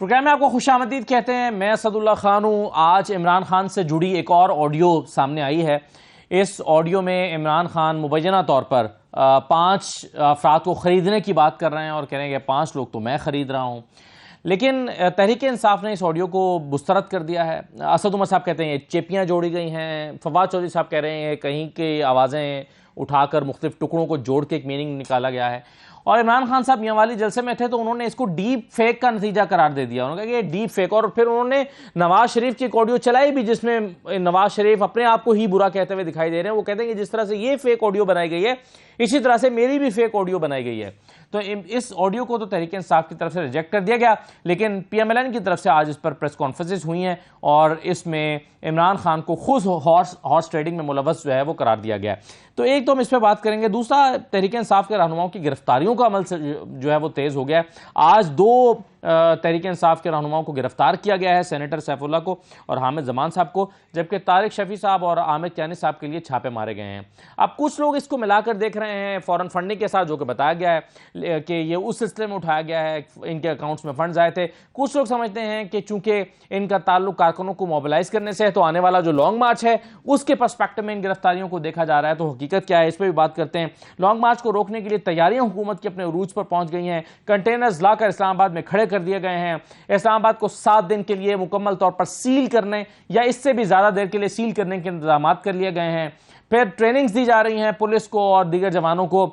Programme میں آپ کو خوش آمدید کہتے ہیں. میں اسد اللہ خان ہوں. آج عمران خان سے جڑی ایک اور آڈیو سامنے آئی ہے. اس آڈیو میں عمران خان مبینہ طور پر 5 افراد کو خریدنے کی بات کر رہے ہیں اور کہہ رہے ہیں کہ 5 لوگ تو میں خرید رہا ہوں. لیکن تحریک انصاف نے اس آڈیو کو مسترد کر دیا ہے. اسد عمر صاحب کہتے ہیں چیپیاں جوڑی گئی ہیں. فواد چودھری صاحب کہہ رہے ہیں کہیں کی آوازیں اٹھا کر مختلف ٹکڑوں کو جوڑ کے ایک میننگ نکالا گیا ہے. اور عمران خان صاحب میاں والی جلسے میں تھے تو انہوں نے اس کو ڈیپ فیک کا نتیجہ قرار دے دیا. انہوں نے کہا کہ یہ ڈیپ فیک. اور پھر انہوں نے نواز شریف کی ایک آڈیو چلائی بھی جس میں نواز شریف اپنے آپ کو ہی برا کہتے ہوئے دکھائی دے رہے ہیں. وہ کہتے ہیں کہ جس طرح سے یہ فیک آڈیو بنائی گئی ہے اسی طرح سے میری بھی فیک آڈیو بنائی گئی ہے. تو اس آڈیو کو تو تحریک انصاف کی طرف سے ریجیکٹ کر دیا گیا, لیکن پی ایم ایل این کی طرف سے آج اس پر پریس کانفرنسز ہوئی ہیں اور اس میں عمران خان کو خود ہارس ٹریڈنگ میں ملوث جو ہے وہ قرار دیا گیا ہے. تو ایک تو ہم اس پہ بات کریں گے. دوسرا, تحریک انصاف کے رہنماؤں کی گرفتاریوں کا عمل جو ہے وہ تیز ہو گیا ہے. آج 2 تحریک انصاف کے رہنماؤں کو گرفتار کیا گیا ہے, سینیٹر سیف اللہ کو اور حامد زمان صاحب کو, جبکہ طارق شفیع صاحب اور عامر کیانی صاحب کے لیے چھاپے مارے گئے ہیں. اب کچھ لوگ اس کو ملا کر دیکھ رہے ہیں فورن فنڈنگ کے ساتھ, جو کہ بتایا گیا ہے کہ یہ اس سلسلے میں اٹھایا گیا ہے, ان کے اکاؤنٹس میں فنڈز آئے تھے. کچھ لوگ سمجھتے ہیں کہ چونکہ ان کا تعلق کارکنوں کو موبلائز کرنے سے ہے تو آنے والا جو لانگ مارچ ہے اس کے پرسپیکٹو میں ان گرفتاریوں کو دیکھا جا رہا ہے. تو حقیقت کیا ہے اس پہ بھی بات کرتے ہیں. لانگ مارچ کو روکنے کے لیے تیاریاں حکومت کے اپنے عروج پر پہنچ گئی ہیں. کنٹینرز لا کر اسلام آباد میں کھڑے کر دیے گئے ہیں. اسلام آباد کو 7 دن کے لیے مکمل طور پر سیل کرنے یا اس سے بھی زیادہ دیر کے لیے سیل کرنے کے انتظامات کر لیے گئے ہیں. پھر ٹریننگز دی جا رہی ہیں پولیس کو اور دیگر جوانوں کو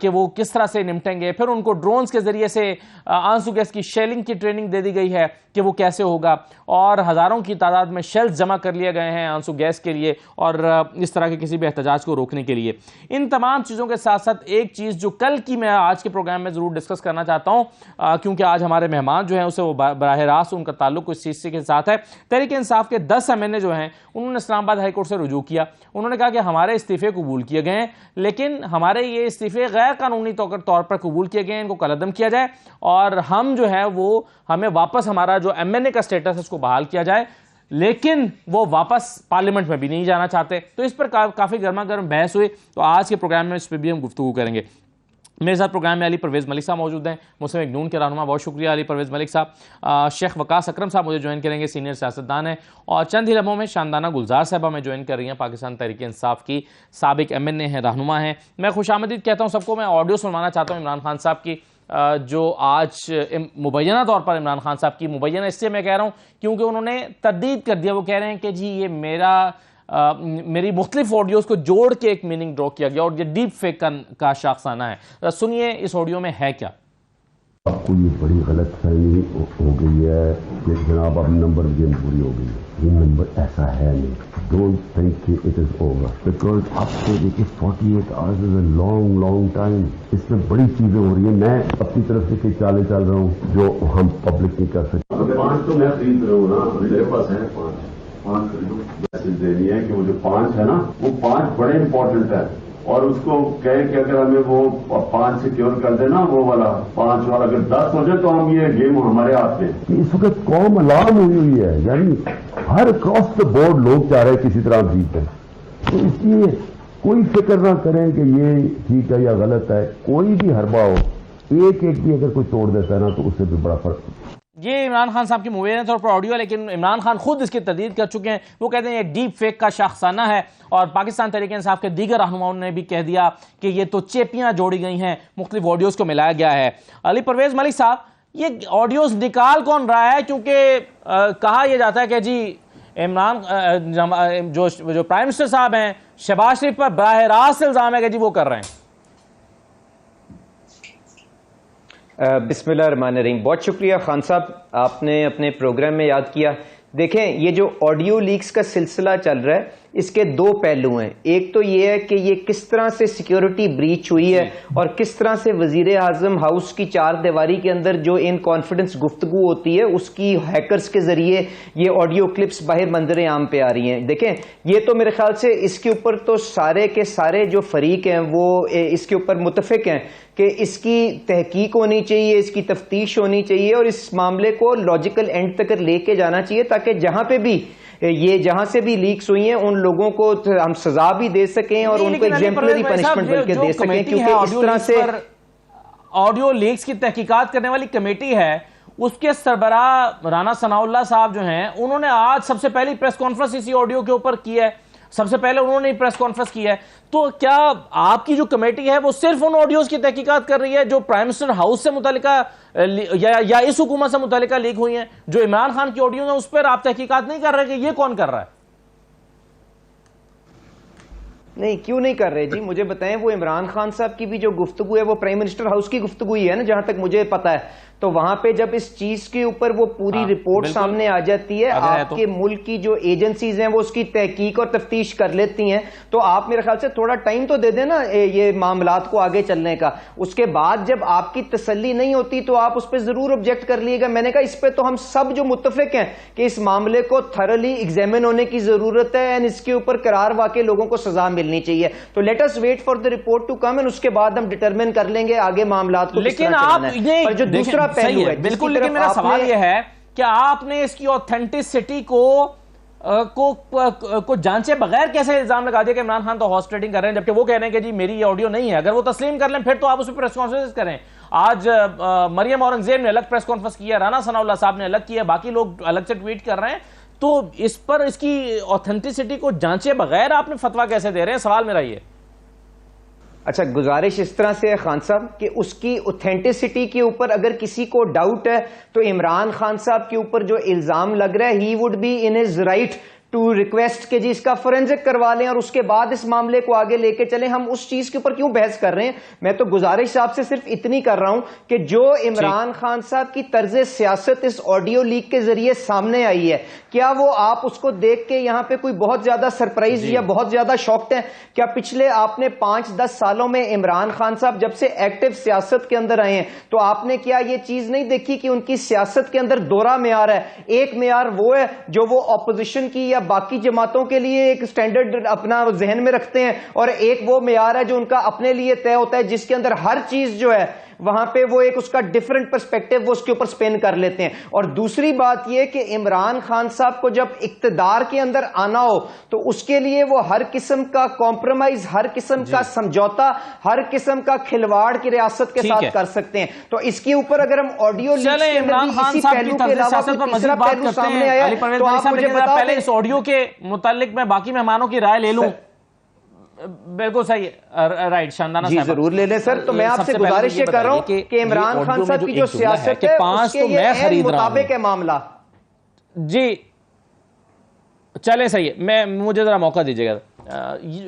کہ وہ کس طرح سے نمٹیں گے. پھر ان کو ڈرونز کے ذریعے سے آنسو گیس کی شیلنگ کی ٹریننگ دے دی گئی ہے کہ وہ کیسے ہوگا, اور ہزاروں کی تعداد میں شیلز جمع کر لیے گئے ہیں آنسو گیس کے لیے اور اس طرح کے کسی بھی احتجاج کو روکنے کے لیے. ان تمام چیزوں کے ساتھ ساتھ ایک چیز جو کل کی میں آج کے پروگرام میں ضرور ڈسکس کرنا چاہتا ہوں, کیونکہ آج ہمارے مہمان جو ہیں اسے وہ براہ راست ان کا تعلق اس چیز کے ساتھ ہے. تحریک انصاف کے 10 MNA جو ہیں انہوں نے اسلام آباد ہائی کورٹ سے رجوع کیا. انہوں نے کہا کہ ہمارے استعفے قبول کیے گئے ہیں, لیکن ہمارے یہ استعفے غیر قانونی طور پر قبول کیے گئے ہیں, ان کو کالعدم کیا جائے اور ہم جو ہے وہ ہمیں واپس ہمارا جو MNA کا سٹیٹس ہے اس کو بحال کیا جائے. لیکن وہ واپس پارلیمنٹ میں بھی نہیں جانا چاہتے. تو اس پر کافی گرما گرم بحث ہوئی. تو آج کے پروگرام میں اس پہ بھی ہم گفتگو کریں گے. میرے ساتھ پروگرام میں علی پرویز ملک صاحب موجود ہیں, مسلم لیگ نون کے رہنما. بہت شکریہ علی پرویز ملک صاحب. شیخ وقاص اکرم صاحب مجھے جوائن کریں گے, سینئر سیاستدان ہیں, اور چند ہی لمحوں میں شاندانہ گلزار صاحبہ میں جوائن کر رہی ہیں, پاکستان تحریک انصاف کی سابق MNA ہیں, رہنما ہیں. میں خوش آمدید کہتا ہوں سب کو. میں آڈیو سنوانا چاہتا ہوں عمران خان صاحب کی, جو آج مبینہ طور پر عمران خان صاحب کی مبینہ اس سے میں کہہ رہا ہوں کیونکہ انہوں نے تردید کر دیا. وہ کہہ رہے ہیں کہ جی یہ میری مختلف آڈیوز کو جوڑ کے ایک میننگ ڈرا کیا گیا اور یہ ڈیپ فیک کا شاخسانہ ہے. سنیے اس آڈیو میں ہے کیا. آپ کو یہ بڑی غلط فہمی ہو گئی ہے کہ جناب اب نمبر گیم پوری ہو گئی ہے. یہ نمبر ایسا ہے نہیں. ڈونٹ تھنک کہ اٹ از اوور, بیکاز آپ کو دیکھیے 48 hours is a long time. اس میں بڑی چیزیں ہو رہی ہیں. میں اپنی طرف سے کئی چالیں چل رہا ہوں جو ہم پبلک نہیں کر سکتے. 5 تو میں خرید رہا ہوں نا, میرے پاس ہے 5 خریدو. میسج دینی ہے کہ وہ جو 5 ہے نا وہ 5 بڑے امپورٹنٹ ہے, اور اس کو کہے کہ اگر ہمیں وہ 5 سیکیور کر دے نا, وہ والا 5 والا اگر 10 ہو جائے تو ہم یہ گیم ہمارے ہاتھ میں. اس وقت قوم الارم ہوئی ہے, یعنی ہر کراس دا بورڈ لوگ چاہ رہے کسی طرح جیت ہے. تو اس لیے کوئی فکر نہ کریں کہ یہ ٹھیک ہے یا غلط ہے. کوئی بھی حربہ ہو, ایک بھی اگر کوئی توڑ دیتا ہے نا تو اس سے بھی بڑا فرق. یہ عمران خان صاحب کی مبینہ طور پر آڈیو ہے, لیکن عمران خان خود اس کی تردید کر چکے ہیں. وہ کہتے ہیں یہ ڈیپ فیک کا شاخسانہ ہے, اور پاکستان تحریک انصاف کے دیگر رہنماؤں نے بھی کہہ دیا کہ یہ تو چیپیاں جوڑی گئی ہیں, مختلف آڈیوز کو ملایا گیا ہے. علی پرویز ملک صاحب, یہ آڈیوز نکال کون رہا ہے؟ کیونکہ کہا یہ جاتا ہے کہ جی عمران جو پرائم منسٹر صاحب ہیں شہباز شریف پر براہ راست الزام ہے کہ جی وہ کر رہے ہیں. بسم اللہ الرحمن الرحیم. بہت شکریہ خان صاحب, آپ نے اپنے پروگرام میں یاد کیا. دیکھیں, یہ جو آڈیو لیکس کا سلسلہ چل رہا ہے اس کے 2 پہلو ہیں. ایک تو یہ ہے کہ یہ کس طرح سے سیکیورٹی بریچ ہوئی ہے اور کس طرح سے وزیر اعظم ہاؤس کی 4 دیواری کے اندر جو ان کانفیڈنس گفتگو ہوتی ہے اس کی ہیکرز کے ذریعے یہ آڈیو کلپس باہر منظر عام پہ آ رہی ہیں. دیکھیں, یہ تو میرے خیال سے اس کے اوپر تو سارے کے سارے جو فریق ہیں وہ اس کے اوپر متفق ہیں کہ اس کی تحقیق ہونی چاہیے, اس کی تفتیش ہونی چاہیے, اور اس معاملے کو لاجیکل اینڈ تک لے کے جانا چاہیے تاکہ جہاں سے بھی لیکس ہوئی ہیں ان لوگوں کو ہم سزا بھی دے سکیں اور ان کو ایگزمپلری پنشمنٹ بلکہ دے سکیں. کیونکہ اس طرح سے آڈیو لیکس کی تحقیقات کرنے والی کمیٹی ہے اس کے سربراہ رانا ثناء اللہ صاحب جو ہیں انہوں نے آج سب سے پہلی پریس کانفرنس اسی آڈیو کے اوپر کی ہے, سب سے پہلے انہوں نے پریس کانفرنس کی ہے. تو کیا آپ کی جو کمیٹی ہے وہ صرف ان آڈیوز کی تحقیقات کر رہی ہے جو پرائم منسٹر ہاؤس سے متعلقہ یا اس حکومت سے متعلقہ لیک ہوئی ہیں, جو عمران خان کی آڈیوز ہیں اس پر آپ تحقیقات نہیں کر رہے کہ یہ کون کر رہا ہے؟ نہیں, کیوں نہیں کر رہے جی؟ مجھے بتائیں, وہ عمران خان صاحب کی بھی جو گفتگو ہے وہ پرائم منسٹر ہاؤس کی گفتگو ہی ہے نا, جہاں تک مجھے پتا ہے. تو وہاں پہ جب اس چیز کے اوپر وہ پوری رپورٹ سامنے آ جاتی ہے, آپ کے ملک کی جو ایجنسیز ہیں وہ اس کی تحقیق اور تفتیش کر لیتی ہیں, تو آپ میرے خیال سے تھوڑا ٹائم تو دے دیں نا یہ معاملات کو آگے چلنے کا. اس کے بعد جب آپ کی تسلی نہیں ہوتی تو آپ اس پہ ضرور آبجیکٹ کر لیے گا. میں نے کہا اس پہ تو ہم سب جو متفق ہیں کہ اس معاملے کو تھرلی ایگزامن ہونے کی ضرورت ہے, اینڈ اس کے اوپر قرار واقع لوگوں کو سزا ملنی چاہیے. تو let us wait for the report to come, and اس کے بعد ہم ڈٹرمن کر لیں گے آگے معاملات کو کس طرح چلانا ہے. پر جو دوسرا پہلو ہے بالکل, لیکن میرا سوال یہ ہے کہ آپ نے اس کی اوتھینٹسٹی کو جانچے بغیر کیسے الزام لگا دیا کہ عمران خان تو ہارس ٹریڈنگ کر رہے ہیں, جبکہ وہ کہہ رہے ہیں کہ جی میری یہ آڈیو نہیں ہے. اگر وہ تسلیم کر لیں پھر تو آپ اس پہ پریس کانفرنس کریں. آج مریم اورنگزیب نے الگ پریس کانفرنس کی ہے, رانا ثناء اللہ صاحب نے الگ کی ہے, باقی لوگ الگ سے ٹویٹ کر رہے ہیں. تو اس پر اس کی اوتھینٹسٹی کو جانچے بغیر آپ نے فتویٰ کیسے دے رہے ہیں؟ سوال میرا یہ. اچھا, گزارش اس طرح سے ہے خان صاحب کہ اس کی اوتھینٹسٹی کے اوپر اگر کسی کو ڈاؤٹ ہے تو عمران خان صاحب کے اوپر جو الزام لگ رہا ہے, he would be in his right to request کہ جی اس کا فورینزک کروا لیں اور اس کے بعد اس معاملے کو آگے لے کے چلیں. ہم اس چیز کے اوپر کیوں بحث کر رہے ہیں؟ میں تو گزارش صاحب سے صرف اتنی کر رہا ہوں کہ جو عمران خان صاحب کی طرز سیاست اس آڈیو لیک کے ذریعے سامنے آئی ہے, کیا وہ آپ اس کو دیکھ کے یہاں پہ کوئی بہت زیادہ سرپرائز یا بہت زیادہ شاکڈ ہیں؟ کیا پچھلے آپ نے 5-10 سالوں میں عمران خان صاحب جب سے ایکٹیو سیاست کے اندر آئے ہیں تو آپ نے کیا یہ چیز نہیں دیکھی کہ ان کی سیاست کے اندر دوہرا معیار ہے؟ ایک معیار وہ ہے جو وہ اپوزیشن کی یا باقی جماعتوں کے لیے ایک سٹینڈرڈ اپنا ذہن میں رکھتے ہیں, اور ایک وہ معیار ہے جو ان کا اپنے لیے طے ہوتا ہے, جس کے اندر ہر چیز جو ہے وہاں پہ وہ ایک اس کا ڈیفرنٹ پرسپیکٹو وہ اس کے اوپر سپین کر لیتے ہیں. اور دوسری بات یہ کہ عمران خان صاحب کو جب اقتدار کے اندر آنا ہو تو اس کے لیے وہ ہر قسم کا کمپرومائز, ہر قسم کا سمجھوتا, ہر قسم کا کھلواڑ کی ریاست کے ساتھ کر سکتے ہیں. تو اس کے اوپر اگر ہم آڈیو لیکس کے اندر اسی پہلو کے علاوہ کوئی تیسرا پہلو سامنے آیا تو آپ مجھے بتا پہلے اس آڈیو کے متعلق میں باقی مہمانوں کی رائے لے لوں. بالکل صحیح, رائٹ, شاندانہ جی ضرور لے لیں سر. تو میں آپ سے گزارش یہ کر رہا ہوں کہ عمران خان صاحب کی جو سیاست ہے اس کے یہ مطابق ہے معاملہ. جی چلے صحیح ہے, مجھے ذرا موقع دیجیے گا.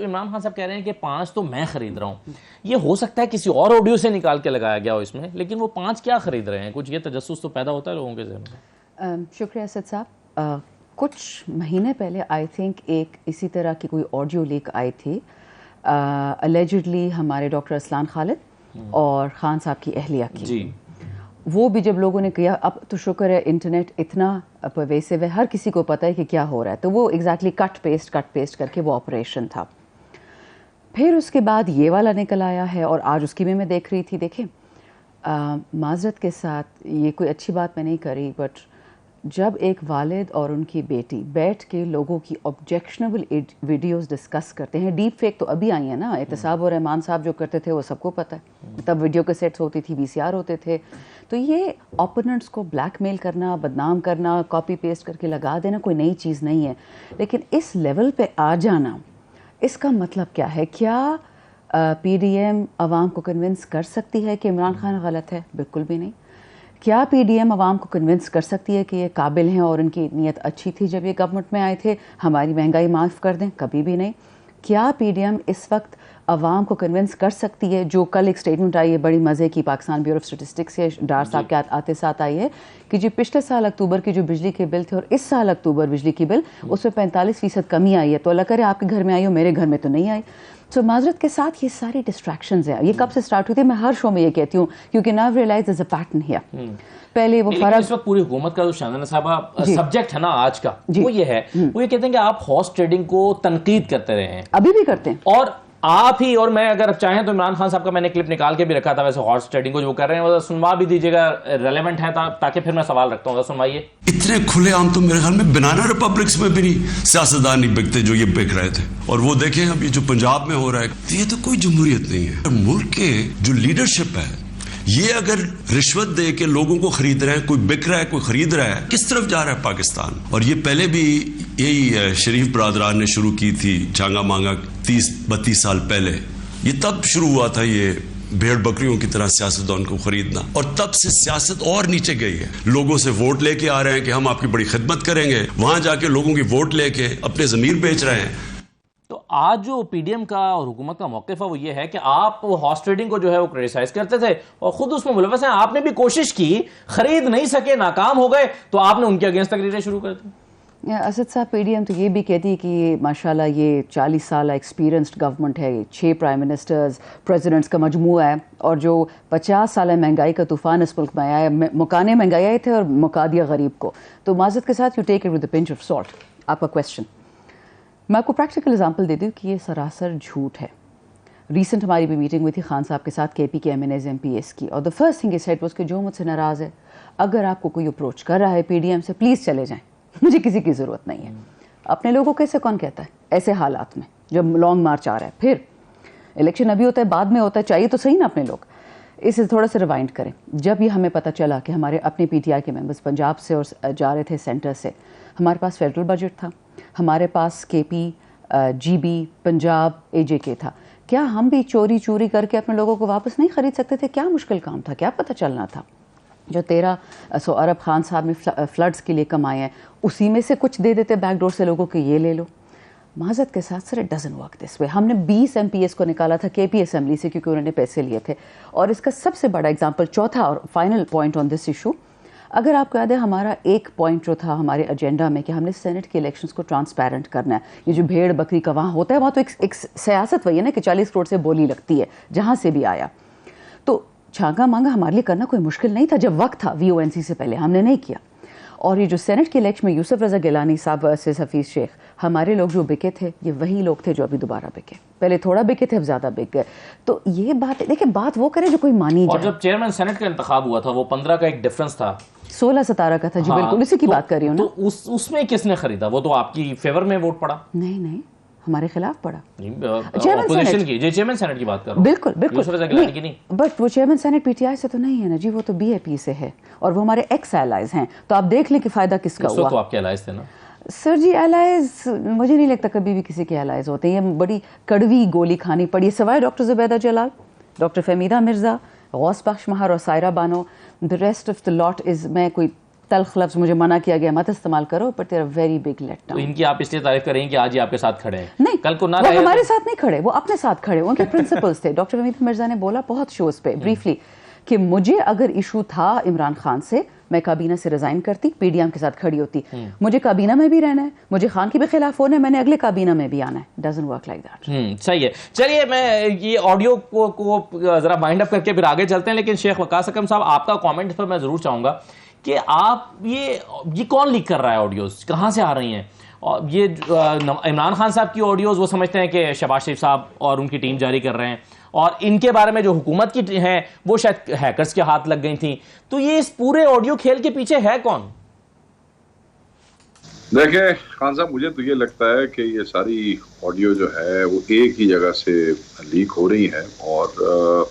عمران خان صاحب کہہ رہے ہیں کہ 5 تو میں خرید رہا ہوں. یہ ہو سکتا ہے کسی اور آڈیو سے نکال کے لگایا گیا ہو اس میں, لیکن وہ 5 کیا خرید رہے ہیں؟ کچھ یہ تجسس تو پیدا ہوتا ہے لوگوں کے ذہن میں. شکریہ اسد صاحب. کچھ مہینے پہلے آئی تھنک ایک اسی طرح کی کوئی آڈیو لیک آئی تھی, الیجڈلی ہمارے ڈاکٹر اسلان خالد اور خان صاحب کی اہلیہ کی. جی وہ بھی جب لوگوں نے کیا, اب تو شکر ہے انٹرنیٹ اتنا پرویسو ہے, ہر کسی کو پتہ ہے کہ کیا ہو رہا ہے, تو وہ ایگزیکٹلی کٹ پیسٹ کر کے وہ آپریشن تھا. پھر اس کے بعد یہ والا نکل آیا ہے, اور آج اس کی بھی میں دیکھ رہی تھی. دیکھیں معذرت کے ساتھ یہ کوئی اچھی بات میں نہیں کری, بٹ جب ایک والد اور ان کی بیٹی بیٹھ کے لوگوں کی آبجیکشنبل ویڈیوز ڈسکس کرتے ہیں, ڈیپ فیک تو ابھی آئی ہیں نا, احتساب اور رحمان صاحب جو کرتے تھے وہ سب کو پتہ ہے, تب ویڈیو کیسٹس ہوتی تھی, VCR ہوتے تھے. تو یہ اوپوننٹس کو بلیک میل کرنا, بدنام کرنا, کاپی پیسٹ کر کے لگا دینا کوئی نئی چیز نہیں ہے, لیکن اس لیول پہ آ جانا اس کا مطلب کیا ہے؟ کیا PDM عوام کو کنونس کر سکتی ہے کہ عمران خان غلط ہے؟ بالکل بھی نہیں. کیا PDM عوام کو کنونس کر سکتی ہے کہ یہ قابل ہیں اور ان کی نیت اچھی تھی جب یہ گورنمنٹ میں آئے تھے, ہماری مہنگائی معاف کر دیں؟ کبھی بھی نہیں. کیا PDM اس وقت عوام کو کنونس کر سکتی ہے, جو کل ایک اسٹیٹمنٹ آئی ہے بڑی مزے کی پاکستان بیورو آف اسٹیٹسٹکس سے ڈار صاحب کے آتے ساتھ آئی ہے, کہ جو پچھلے سال اکتوبر کی جو بجلی کے بل تھے اور اس سال اکتوبر بجلی کی بل, اس میں 45% کمی آئی ہے. تو اللہ کرے آپ کے گھر میں آئی ہو, میرے گھر میں تو نہیں آئی. تو معذرت کے ساتھ یہ ساری ڈسٹریکشنز ہیں. یہ کب سے اسٹارٹ ہوئی تھی؟ میں ہر شو میں یہ کہتی ہوں, کیونکہ now realise is a pattern here. پہلے وہ فرق اس وقت پوری حکومت کا جو شاندانہ صاحبہ سبجیکٹ ہے نا آج کا, وہ یہ ہے, وہ یہ کہتے ہیں کہ آپ ہارس ٹریڈنگ کو تنقید کرتے رہے ہیں, ابھی بھی کرتے ہیں, اور آپ ہی اور میں اگر چاہیں تو عمران خان صاحب کا میں نے کلپ نکال کے بھی رکھا تھا ویسے ہارس ٹریڈنگ کو جو کر رہے ہیں, وہ سنوا بھی دیجیے گا, ریلیونٹ ہے تاکہ پھر میں سوال رکھتا ہوں. سنوائیے. اتنے کھلے عام تو میرے خیال میں بنانا ریپبلکس میں بھی نہیں سیاستدان نہیں بکتے جو یہ بک رہے تھے. اور وہ دیکھیں اب یہ جو پنجاب میں ہو رہا ہے, یہ تو کوئی جمہوریت نہیں ہے. ملک کے جو لیڈرشپ ہے یہ اگر رشوت دے کے لوگوں کو خرید رہے ہیں, کوئی بک رہا ہے کوئی خرید رہا ہے, کس طرف جا رہا ہے پاکستان؟ اور یہ پہلے بھی یہی شریف برادران نے شروع کی تھی, چانگا مانگا 30-32 سال پہلے. یہ تب شروع ہوا تھا یہ بھیڑ بکریوں کی طرح سیاستدان کو خریدنا, اور تب سے سیاست اور نیچے گئی ہے. لوگوں سے ووٹ لے کے آ رہے ہیں کہ ہم آپ کی بڑی خدمت کریں گے, وہاں جا کے لوگوں کی ووٹ لے کے اپنے ضمیر بیچ رہے ہیں. تو آج جو پی ڈی ایم کا اور حکومت کا موقف ہے وہ یہ ہے کہ آپ ہارس ٹریڈنگ کو جو ہے وہ کریٹیسائز کرتے تھے اور خود اس میں ملوث ہیں. آپ نے بھی کوشش کی, خرید نہیں سکے, ناکام ہو گئے, تو آپ نے ان کے اگینسٹ تقریریں شروع کر دی. اسد صاحب, پی ڈی ایم تو یہ بھی کہتی ہے کہ ماشاءاللہ یہ 40 سالہ ایکسپیرینسڈ گورنمنٹ ہے, 6 پرائم منسٹرز پریزیڈنٹس کا مجموعہ ہے, اور جو 50 سالہ مہنگائی کا طوفان اس ملک میں آیا ہے, مکانے مہنگائی آئے تھے اور مکا دیا غریب کو. تو معذرت کے ساتھ you take it with a pinch of salt. آپ کا کویشچن میں آپ کو پریکٹیکل ایگزامپل دے دوں کہ یہ سراسر جھوٹ ہے. ریسنٹ ہماری بھی میٹنگ ہوئی تھی خان صاحب کے ساتھ, K P K M N As M P S کی, اور دا فرسٹ تھنگ از کہ جو مجھ سے ناراض ہے, اگر آپ کو کوئی اپروچ کر رہا ہے پی ڈی ایم سے, پلیز چلے جائیں, مجھے کسی کی ضرورت نہیں ہے. اپنے لوگوں کو ایسے کون کہتا ہے ایسے حالات میں جب لانگ مارچ آ رہا ہے؟ پھر الیکشن ابھی ہوتا ہے, بعد میں ہوتا ہے, چاہیے تو صحیح نا اپنے لوگ. اسے تھوڑا سا ریوائنڈ کریں. جب یہ ہمیں پتہ چلا کہ ہمارے اپنے پی ٹی آئی کے ممبرس پنجاب سے اور جا رہے تھے سینٹر سے, ہمارے پاس فیڈرل بجٹ تھا, ہمارے پاس کے پی, جی بی, پنجاب, اے جے کے تھا. کیا ہم بھی چوری کر کے اپنے لوگوں کو واپس نہیں خرید سکتے تھے؟ کیا مشکل کام تھا؟ کیا پتہ چلنا تھا؟ جو 1300 ارب خان صاحب نے فلڈز کے لیے کمائے ہیں, اسی میں سے کچھ دے دیتے بیک ڈور سے لوگوں کے, یہ لے لو. معذرت کے ساتھ سر, اٹ ڈزنٹ ورک دس وے. ہم نے 20 ایم پی ایس کو نکالا تھا کے پی اسمبلی سے کیونکہ انہوں نے پیسے لیے تھے. اور اس کا سب سے بڑا اگزامپل, چوتھا اور final point on this issue, اگر آپ کو یاد ہے ہمارا ایک پوائنٹ جو تھا ہمارے ایجنڈا میں کہ ہم نے سینٹ کے الیکشنز کو ٹرانسپیرنٹ کرنا ہے. یہ جو بھیڑ بکری کا وہاں ہوتا ہے, وہاں تو ایک سیاست وہی ہے نا کہ 40 کروڑ سے بولی لگتی ہے جہاں سے بھی آیا. تو چھانگا مانگا ہمارے لیے کرنا کوئی مشکل نہیں تھا جب وقت تھا, وی او این سی سے پہلے ہم نے نہیں کیا. اور یہ جو سینٹ کے الیکشن میں یوسف رضا گیلانی صاحب ورسز حفیظ شیخ, ہمارے لوگ جو بکے تھے یہ وہی لوگ تھے جو ابھی دوبارہ بکے. پہلے تھوڑا بکے تھے, اب زیادہ بک گئے. تو یہ بات دیکھیں, بات وہ کرے جو کوئی مانی جائے. اور جب چیئرمین سینٹ کا انتخاب ہوا تھا وہ 15 کا ایک ڈفرنس تھا, 16-17 کا تھا. جی بالکل اسی کی بات کر رہی ہوں نا. تو اس میں کس نے خریدا؟ وہ تو آپ کی فیور میں ووٹ پڑا. نہیں, ہمارے خلاف پڑا. اپوزیشن کی, جو چیئرمین سینٹ کی بات کر رہا ہوں. بالکل یوسف رضا گیلانی کی نہیں. بٹ وہ chairman senate P T I سے تو نہیں ہے نا جی, وہ تو بی اے پی سے ہے, اور وہ ہمارے ایکس ایلائز ہیں. تو آپ دیکھ لیں کہ فائدہ کس کا ہوا. تو آپ کے الائز تھے نا سر جی. ایلائز مجھے نہیں لگتا کبھی بھی کسی کے ایلائز ہوتے ہیں. یہ بڑی کڑوی گولی کھانی پڑی ہے, سوائے ڈاکٹر زبیدہ جلال, ڈاکٹر فہمیدہ مرزا, غوث بخش مہر اور Saira Bano. The rest of the lot is, میں کوئی تلخ لفظ مجھے منع کیا گیا مت استعمال کرو, but they are very big let down. ان کی آپ اس لیے تعریف کریں کہ آج یہ آپ کے ساتھ کھڑے ہیں, نہیں کل کو نہ وہ ہمارے ساتھ نہیں کھڑے, وہ اپنے ساتھ کھڑے. ان کے پرنسپلز تھے. ڈاکٹر فہمیدہ مرزا نے بولا بہت شوز پہ بریفلی کہ مجھے اگر ایشو تھا عمران خان سے, میں کابینہ سے ریزائن کرتی, پی ڈی ایم کے ساتھ کھڑی ہوتی. مجھے کابینہ میں بھی رہنا ہے, مجھے خان کے بھی خلاف ہونا ہے, میں نے اگلے کابینہ میں بھی آنا ہے. Doesn't work like that. صحیح ہے. چلیے میں یہ آڈیو کو ذرا مائنڈ اپ کر کے پھر آگے چلتے ہیں, لیکن شیخ وقاص اکرم صاحب آپ کا کامنٹ اس پر میں ضرور چاہوں گا کہ آپ یہ کون لیک کر رہا ہے آڈیوز, کہاں سے آ رہی ہیں؟ اور یہ عمران خان صاحب کی آڈیوز وہ سمجھتے ہیں کہ شہباز شریف صاحب اور ان کی ٹیم جاری کر رہے ہیں, اور ان کے بارے میں جو حکومت کی ہیں وہ شاید ہیکرز کے ہاتھ لگ گئی تھیں. تو یہ اس پورے آڈیو کھیل کے پیچھے ہے کون؟ دیکھیں خان صاحب, مجھے تو یہ لگتا ہے کہ یہ ساری آڈیو جو ہے وہ ایک ہی جگہ سے لیک ہو رہی ہیں, اور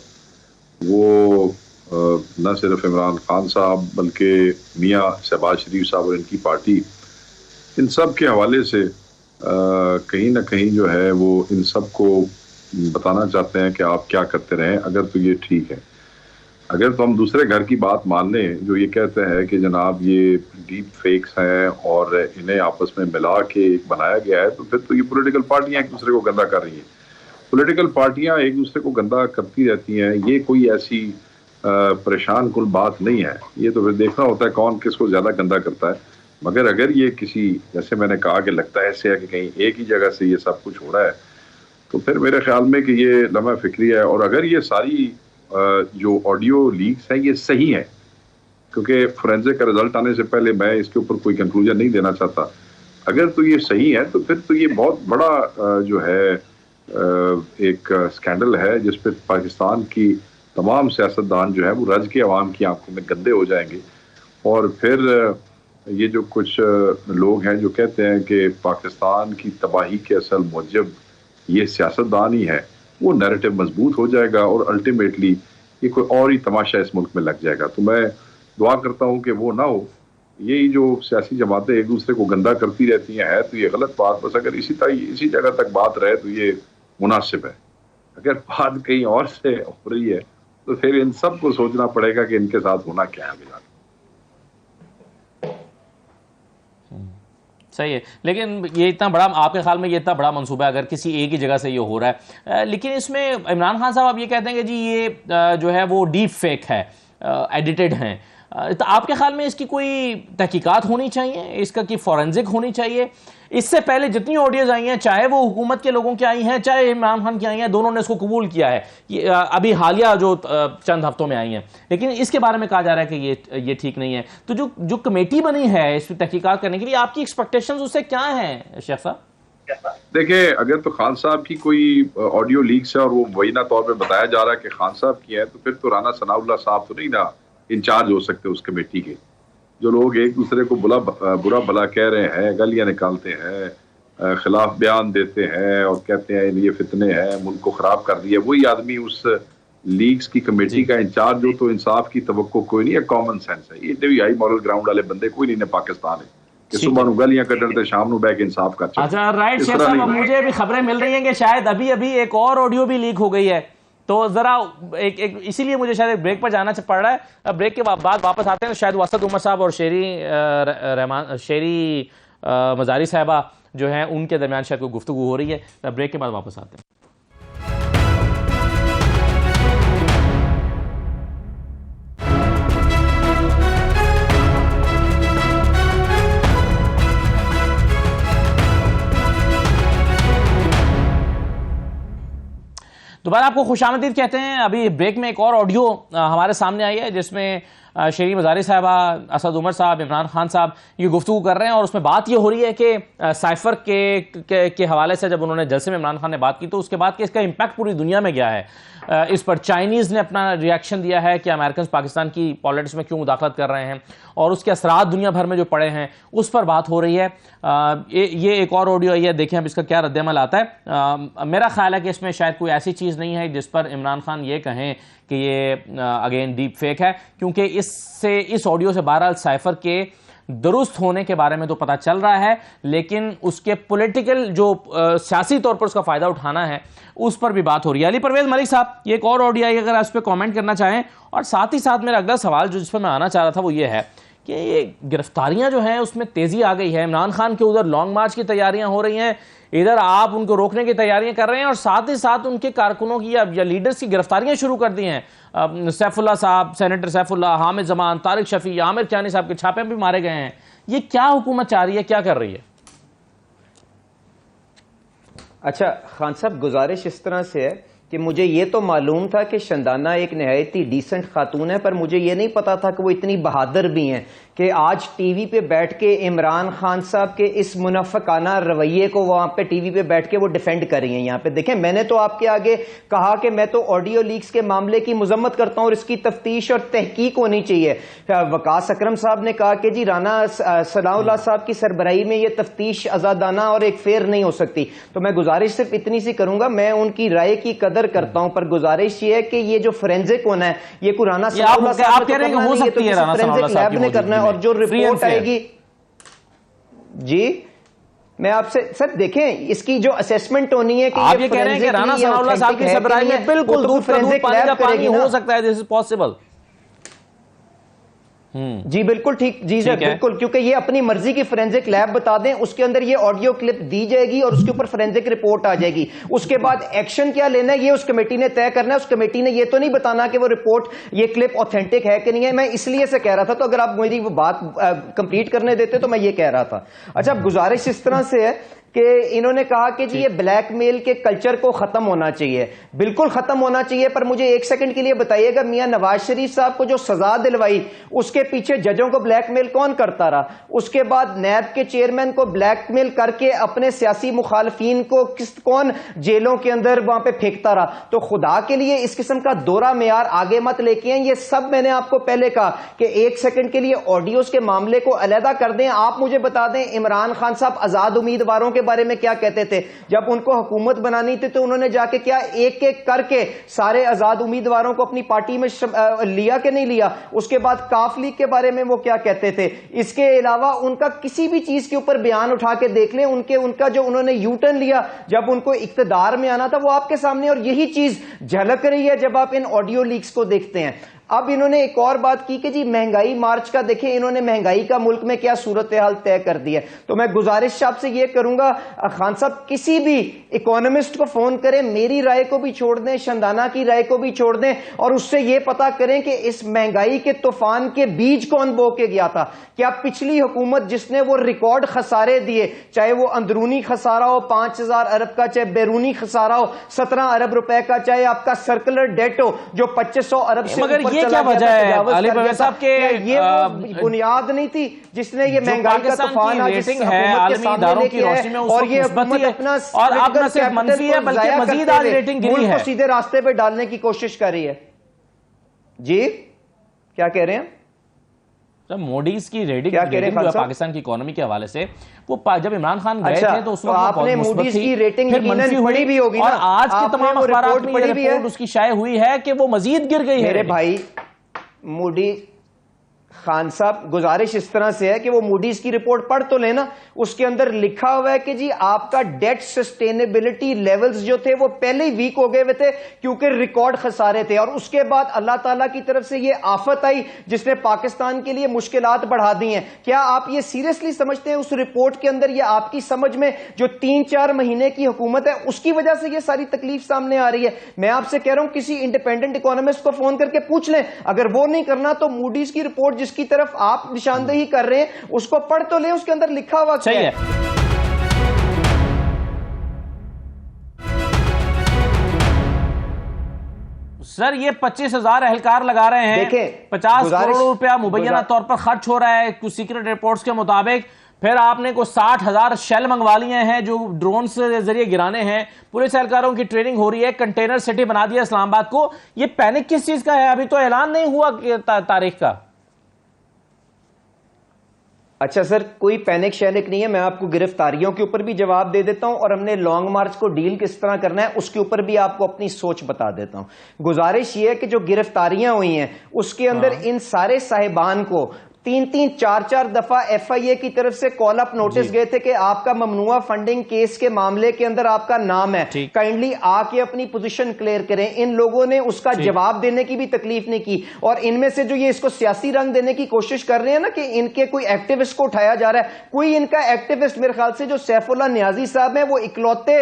وہ نہ صرف عمران خان صاحب بلکہ میاں شہباز شریف صاحب اور ان کی پارٹی, ان سب کے حوالے سے کہیں نہ کہیں جو ہے وہ ان سب کو بتانا چاہتے ہیں کہ آپ کیا کرتے رہیں. اگر تو یہ ٹھیک ہے, اگر تو ہم دوسرے گھر کی بات مان لیں جو یہ کہتے ہیں کہ جناب یہ ڈیپ فیکس ہیں اور انہیں آپس میں ملا کے ایک بنایا گیا ہے, تو پھر تو یہ پولیٹیکل پارٹیاں ایک دوسرے کو گندا کر رہی ہیں. پولیٹیکل پارٹیاں ایک دوسرے کو گندا کرتی رہتی ہیں, یہ کوئی ایسی پریشان کن بات نہیں ہے. یہ تو پھر دیکھنا ہوتا ہے کون کس کو زیادہ گندا کرتا ہے. مگر اگر یہ کسی, جیسے میں نے کہا کہ لگتا ہے ایسے ہے کہ کہیں ایک ہی جگہ سے یہ سب کچھ ہو رہا ہے, تو پھر میرے خیال میں کہ یہ لمحہ فکری ہے. اور اگر یہ ساری جو آڈیو لیکس ہیں یہ صحیح ہیں, کیونکہ فورینزک کا رزلٹ آنے سے پہلے میں اس کے اوپر کوئی کنکلوژن نہیں دینا چاہتا, اگر تو یہ صحیح ہے تو پھر تو یہ بہت بڑا جو ہے ایک اسکینڈل ہے جس پہ پاکستان کی تمام سیاستدان جو ہے وہ رج کے عوام کی آنکھوں میں گندے ہو جائیں گے. اور پھر یہ جو کچھ لوگ ہیں جو کہتے ہیں کہ پاکستان کی تباہی کے اصل موجب یہ سیاستدان ہی ہے, وہ نیریٹو مضبوط ہو جائے گا, اور الٹیمیٹلی یہ کوئی اور ہی تماشا اس ملک میں لگ جائے گا. تو میں دعا کرتا ہوں کہ وہ نہ ہو. یہی جو سیاسی جماعتیں ایک دوسرے کو گندا کرتی رہتی ہیں ہے تو یہ غلط بات. بس اگر اسی جگہ تک بات رہے تو یہ مناسب ہے. اگر بات کہیں اور سے ہو رہی ہے تو پھر ان سب کو سوچنا پڑے گا کہ ان کے ساتھ ہونا کیا ہے. صحیح ہے، لیکن یہ اتنا بڑا، آپ کے خیال میں یہ اتنا بڑا منصوبہ ہے اگر کسی ایک ہی جگہ سے یہ ہو رہا ہے، لیکن اس میں عمران خان صاحب آپ یہ کہتے ہیں کہ جی یہ جو ہے وہ ڈیپ فیک ہے، ایڈیٹڈ ہیں، تو آپ کے خیال میں اس کی کوئی تحقیقات ہونی چاہیے، اس کا کی فورنزک ہونی چاہیے؟ اس سے پہلے جتنی آڈیوز آئی ہیں، چاہے وہ حکومت کے لوگوں کی آئی ہیں چاہے عمران خان کی آئی ہیں، دونوں نے اس کو قبول کیا ہے، ابھی حالیہ جو چند ہفتوں میں آئی ہیں، لیکن اس کے بارے میں کہا جا رہا ہے کہ یہ ٹھیک نہیں ہے. تو جو کمیٹی بنی ہے اس پہ تحقیقات کرنے کے لیے، آپ کی ایکسپیکٹیشنز اس سے کیا ہیں شیخ صاحب؟ دیکھیں، اگر تو خان صاحب کی کوئی آڈیو لیکس ہے اور وہ مبینہ طور پہ بتایا جا رہا ہے کہ خان صاحب کی ہے، تو پھر تو رانا ثناء اللہ صاحب تو نہیں نا انچارج ہو سکتے اس کمیٹی کے. جو لوگ ایک دوسرے کو برا بلا کہہ رہے ہیں، گالیاں نکالتے ہیں، خلاف بیان دیتے ہیں اور کہتے ہیں یہ فتنے ہیں، ملک کو خراب کر دیا، وہی آدمی اس لیگز کی کمیٹی کا انچارج ہو تو انصاف کی توقع کوئی نہیں ہے. کامن سینس ہے. یہ بھی ہائی مورل گراؤنڈ والے بندے کوئی نہیں نے پاکستان ہے کہ صبح نو گالیاں کٹتے شام نو بیٹھ کے انصاف کر. اچھا رائٹ شیخ صاحب، مجھے بھی خبریں مل رہی ہیں کہ شاید ابھی ایک اور آڈیو بھی لیک ہو گئی ہے، تو ذرا اسی لیے مجھے شاید ایک بریک پر جانا پڑ رہا ہے. بریک کے بعد واپس آتے ہیں. شاید واسط عمر صاحب اور شیری مزاری صاحبہ جو ہیں ان کے درمیان شاید کوئی گفتگو ہو رہی ہے. بریک کے بعد واپس آتے ہیں. دوبارہ آپ کو خوش آمدید کہتے ہیں. ابھی بریک میں ایک اور آڈیو ہمارے سامنے آئی ہے جس میں شیری مزاری صاحبہ، اسد عمر صاحب، عمران خان صاحب یہ گفتگو کر رہے ہیں، اور اس میں بات یہ ہو رہی ہے کہ سائفر کے حوالے سے جب انہوں نے جلسے میں عمران خان نے بات کی تو اس کے بعد کہ اس کا امپیکٹ پوری دنیا میں گیا ہے. اس پر چائنیز نے اپنا ریاکشن دیا ہے کہ امریکنز پاکستان کی پالیٹکس میں کیوں مداخلت کر رہے ہیں، اور اس کے اثرات دنیا بھر میں جو پڑے ہیں اس پر بات ہو رہی ہے. یہ ایک اور آڈیو آئی ہے، دیکھیں اب اس کا کیا رد عمل آتا ہے. میرا خیال ہے کہ اس میں شاید کوئی ایسی چیز نہیں ہے جس پر عمران خان یہ کہیں کہ یہ اگین ڈیپ فیک ہے، کیونکہ اس آڈیو سے بہرحال سائفر کے درست ہونے کے بارے میں تو پتہ چل رہا ہے، لیکن اس کے پولیٹیکل جو سیاسی طور پر اس کا فائدہ اٹھانا ہے اس پر بھی بات ہو رہی ہے. علی پرویز ملک صاحب، یہ ایک اور آڈیو آئی، اگر آپ اس پہ کامنٹ کرنا چاہیں. اور ساتھ ہی ساتھ میرا اگلا سوال جس پہ میں آنا چاہ رہا تھا وہ یہ ہے کہ یہ گرفتاریاں جو ہیں اس میں تیزی آ گئی ہے. عمران خان کے ادھر لانگ مارچ کی تیاریاں ہو رہی ہیں، ادھر آپ ان کو روکنے کی تیاریاں کر رہے ہیں، اور ساتھ ہی ساتھ ان کے کارکنوں کی یا لیڈرز کی گرفتاریاں شروع کر دی ہیں. سیف اللہ صاحب، سینیٹر سیف اللہ، حامد زمان، طارق شفیع، عامر کیانی صاحب کے چھاپے بھی مارے گئے ہیں. یہ کیا حکومت چاہ رہی ہے، کیا کر رہی ہے؟ اچھا خان صاحب، گزارش اس طرح سے ہے کہ مجھے یہ تو معلوم تھا کہ شندانہ ایک نہایت ہی ڈیسنٹ خاتون ہے، پر مجھے یہ نہیں پتا تھا کہ وہ اتنی بہادر بھی ہیں کہ آج ٹی وی پہ بیٹھ کے عمران خان صاحب کے اس منافقانہ رویے کو وہاں پہ ٹی وی پہ بیٹھ کے وہ ڈیفینڈ کر رہی ہیں. یہاں پہ دیکھیں، میں نے تو آپ کے آگے کہا کہ میں تو آڈیو لیکس کے معاملے کی مذمت کرتا ہوں اور اس کی تفتیش اور تحقیق ہونی چاہیے. وقاص اکرم صاحب نے کہا کہ جی رانا ثناء اللہ صاحب کی سربراہی میں یہ تفتیش آزادانہ اور ایک فیئر نہیں ہو سکتی. تو میں گزارش صرف اتنی سی کروں گا، میں ان کی رائے کی قدر کرتا ہوں، پر گزارش یہ ہے کہ یہ جو فورینزک ہونا ہے یہ کو رانا ثناء اللہ صاحب نے کرنا نہیں، یہ تو کسی فورینزک لیب نے کرنا ہے. اور جو رپورٹ آئے گی، جی میں آپ سے سر دیکھیں اس کی جو اسیسمنٹ ہونی ہے کہ آپ یہ کہہ رہے ہیں کہ رانا ثناء اللہ صاحب کی سربراہی میں بالکل دودھ کا دودھ پانی کا پانی ہو سکتا ہے، دس از پاسبل. جی بالکل ٹھیک، جی سر بالکل، کیونکہ یہ اپنی مرضی کی فورینزک لیب بتا دیں، اس کے اندر یہ آڈیو کلپ دی جائے گی اور اس کے اوپر فورینزک رپورٹ آ جائے گی. اس کے بعد ایکشن کیا لینا ہے یہ اس کمیٹی نے طے کرنا ہے. اس کمیٹی نے یہ تو نہیں بتانا کہ وہ رپورٹ یہ کلپ اوتھینٹک ہے کہ نہیں ہے. میں اس لیے سے کہہ رہا تھا، تو اگر آپ میری وہ بات کمپلیٹ کرنے دیتے تو میں یہ کہہ رہا تھا. اچھا گزارش اس طرح سے ہے کہ انہوں نے کہا کہ جی یہ بلیک میل کے کلچر کو ختم ہونا چاہیے. بالکل ختم ہونا چاہیے، پر مجھے ایک سیکنڈ کے لیے بتائیے گا میاں نواز شریف صاحب کو جو سزا دلوائی اس کے پیچھے ججوں کو بلیک میل کون کرتا رہا؟ اس کے بعد نیب کے چیئرمین کو بلیک میل کر کے اپنے سیاسی مخالفین کو کون جیلوں کے اندر وہاں پہ پھینکتا رہا؟ تو خدا کے لیے اس قسم کا دورہ معیار آگے مت لے کے آئیں. یہ سب میں نے آپ کو پہلے کہا کہ ایک سیکنڈ کے لیے آڈیوز کے معاملے کو علیحدہ کر دیں. آپ مجھے بتا دیں عمران خان صاحب آزاد امیدواروں کے بارے میں کیا کہتے تھے. جب ان کو حکومت بنانی تھی تو انہوں نے جا کے کیا ایک ایک کر کے سارے آزاد امیدواروں کو اپنی پارٹی میں لیا کہ نہیں لیا. اس کے بعد کاف لیگ کے بارے میں وہ کیا کہتے تھے. اس کے علاوہ ان کا کسی بھی چیز کے اوپر بیان اٹھا کے دیکھ لیں, ان کا جو انہوں نے یو ٹرن لیا جب ان کو اقتدار میں آنا تھا وہ آپ کے سامنے, اور یہی چیز جھلک رہی ہے جب آپ ان آڈیو لیکس کو دیکھتے ہیں. اب انہوں نے ایک اور بات کی کہ جی مہنگائی مارچ کا دیکھیں, انہوں نے مہنگائی کا ملک میں کیا صورتحال طے کر دی ہے. تو میں گزارش آپ سے یہ کروں گا خان صاحب, کسی بھی اکانومسٹ کو فون کریں, میری رائے کو بھی چھوڑ دیں, شندانہ کی رائے کو بھی چھوڑ دیں, اور اس سے یہ پتا کریں کہ اس مہنگائی کے طوفان کے بیج کون بو کے گیا تھا. کیا پچھلی حکومت جس نے وہ ریکارڈ خسارے دیے, چاہے وہ اندرونی خسارہ ہو 5000 ارب کا, چاہے بیرونی خسارہ ہو 17 ارب روپے کا, چاہے آپ کا سرکولر ڈیٹ ہو جو 2500 ارب سے اوپر یہ کیا وجہ ہے علی پرویز صاحب کہ یہ وہ بنیاد نہیں تھی جس نے یہ مہنگائی کا طوفان آج ریٹنگ ہے عالمی اداروں کی روشنی میں, اور یہ حکومت اپنا اور اب نہ صرف منفی ہے بلکہ مزید آج ریٹنگ گری ہے, ملک کو سیدھے راستے پہ ڈالنے کی کوشش کر رہی ہے. جی کیا کہہ رہے ہیں موڈیز کی ریٹنگ پاکستان کی اکانومی کے حوالے سے, وہ جب عمران خان گئے تھے تو اس وقت آپ نے موڈیز کی ریٹنگ یقیناً پڑھی بھی ہوگی, اور آج کے تمام اخبارات میں یہ رپورٹ اس کی شائع ہوئی ہے کہ وہ مزید گر گئی ہے. میرے بھائی موڈی خان صاحب گزارش اس طرح سے ہے کہ وہ موڈیز کی رپورٹ پڑھ تو لینا, اس کے اندر لکھا ہوا ہے کہ جی آپ کا ڈیٹ سسٹینیبلٹی لیولز جو تھے وہ پہلے ہی ویک ہو گئے ہوئے تھے کیونکہ ریکارڈ خسارے تھے, اور اس کے بعد اللہ تعالیٰ کی طرف سے یہ آفت آئی جس نے پاکستان کے لیے مشکلات بڑھا دی ہیں. کیا آپ یہ سیریسلی سمجھتے ہیں اس رپورٹ کے اندر, یہ آپ کی سمجھ میں جو 3-4 مہینے کی حکومت ہے اس کی وجہ سے یہ ساری تکلیف سامنے آ رہی ہے؟ میں آپ سے کہہ رہا ہوں کسی انڈیپینڈنٹ اکانومسٹ کو فون کر کے پوچھ لیں, اگر وہ نہیں کرنا تو موڈیز کی رپورٹ جس کی طرف آپ نشاندہی کر رہے ہیں اس کو پڑھ تو لیں, اس کے اندر لکھا ہوا کیا ہے. سر یہ 25,000 اہلکار لگا رہے ہیں, 50 کروڑ روپیہ مبینہ طور پر خرچ ہو رہا ہے کچھ سیکرٹ رپورٹس کے مطابق, پھر آپ نے کوئی 60,000 شیل منگوا لیے ہیں جو ڈرون سے ذریعے گرانے ہیں, پولیس اہلکاروں کی ٹریننگ ہو رہی ہے, کنٹینر سٹی بنا دیا اسلام آباد کو. یہ پینک کس چیز کا ہے؟ ابھی تو اعلان نہیں ہوا تاریخ کا. اچھا سر, کوئی پینک شینک نہیں ہے, میں آپ کو گرفتاریوں کے اوپر بھی جواب دے دیتا ہوں, اور ہم نے لانگ مارچ کو ڈیل کس طرح کرنا ہے اس کے اوپر بھی آپ کو اپنی سوچ بتا دیتا ہوں. گزارش یہ ہے کہ جو گرفتاریاں ہوئی ہیں اس کے اندر ان سارے صاحبان کو 3-4 دفعہ ایف آئی اے کی طرف سے کال اپ نوٹس گئے تھے کہ آپ کا ممنوعہ فنڈنگ کیس کے معاملے کے اندر آپ کا نام ہے, کائنڈلی آ کے اپنی پوزیشن کلیئر کریں. ان لوگوں نے اس کا جواب دینے کی بھی تکلیف نہیں کی, اور ان میں سے جو یہ اس کو سیاسی رنگ دینے کی کوشش کر رہے ہیں نا کہ ان کے کوئی ایکٹیوسٹ کو اٹھایا جا رہا ہے, کوئی ان کا ایکٹیوسٹ میرے خیال سے جو سیف اللہ نیازی صاحب ہیں وہ اکلوتے